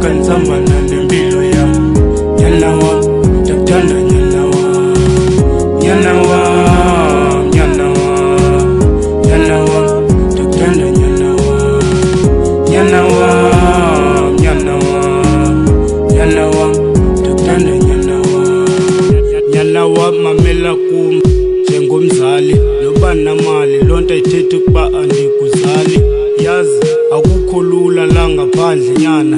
nivuka nzamana nempilo yami. Nyana wami ndakuthanda nyana wami, nyana wami, nyana wami, nyana wami ndakuthanda nyana wami, nyana wami, nyana wami, nyana wami ndakuthanda nyana wami. Nyana wami mamela kum njengomzali, noba namali lonto ayithethi ukuba andikuzali. Yazi akukho lula la ngaphandle nyana,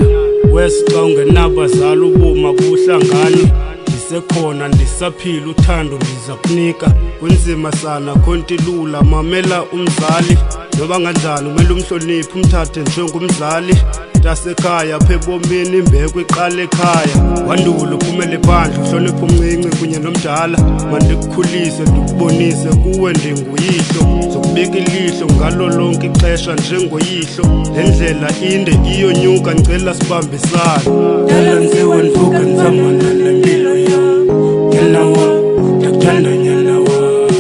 wesi xa ungenabazali ubuma buhlangani. Ndisekhona ndisaphila uthando ndiza kunika, kunzima sana khonti lula mamela umzali. Noba kanjani umele umhloniphe umthathe njengomzali. Mntasekhaya apha ebomini imbeko iqala ekhaya, wandulo uphumele phandle uhloniphe umncinci kunye nomdala. Mandikukhulise ndikubonise kuwe ndinguyihlo, zokubeka ilihlo ngalo lonke ixesha njengoyihlo. Le ndlela inde iyonyuka ngicela sibambisane. Dala nziwe nivuka nzamana nempilo yami, nyana wami ndakuthanda nyana wami.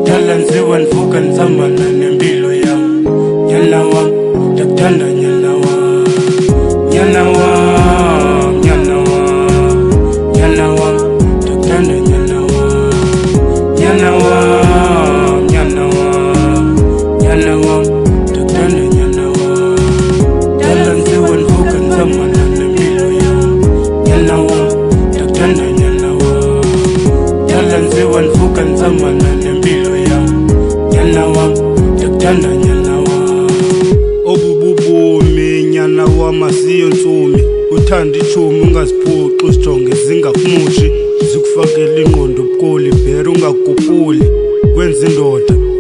Dala nziwe nivuka nzamana nempilo yami, nyana wami ndakuthanda nyana wami, nyana wami, nyana wami, nyana wami ndakuthanda nyana wami, nyana wami, nyana wami, nyana wami ndakuthanda nyana wami. Dala nziwe nivuka nzamana nempilo yami, nyana wami ndakuthanda nyana wami. Dala nziwe nivuka nzamana nempilo yami, nyana wami ndakuthanda nyana wami. Obububomi nyana wami asiyo ntsumi, uthanda ichomi ungaziphuqi usijonge zingakumushi. Zikufakela ingqondo ubukoli bhera ungakupuli. Kwenza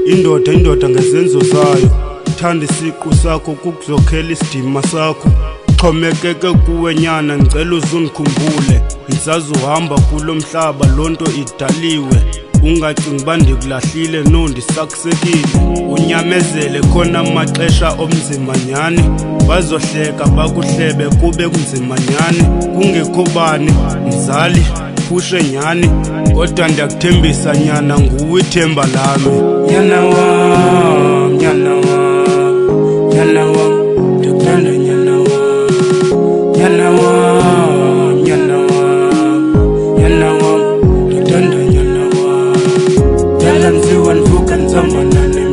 indoda ngezenzo zayo, uthanda isiqu sakho kukuzokhela isidima sakho. Xhomekeke kuwe nyana ngicela uzundikhumbule, ngizazi uhamba kulo mhlaba lonto idaliwe. Ungacingi uba ndikulahlile no ndisakusekile, unyamezele khona amaxesha omzima nyani. Bazohleka bakuhlebe kube kunzima nyani, kungekho bani mzali phushe nyani. Kodwa ndiyakuthembisa nyana nguwe ithemba lami. Nyana wami, nyana wami, nyana wami ndakuthanda nyana wami, nyana wami, nyana wami, nyana wami ndakuthanda nyana wami. Dala nziwe nivuka nzamana nempilo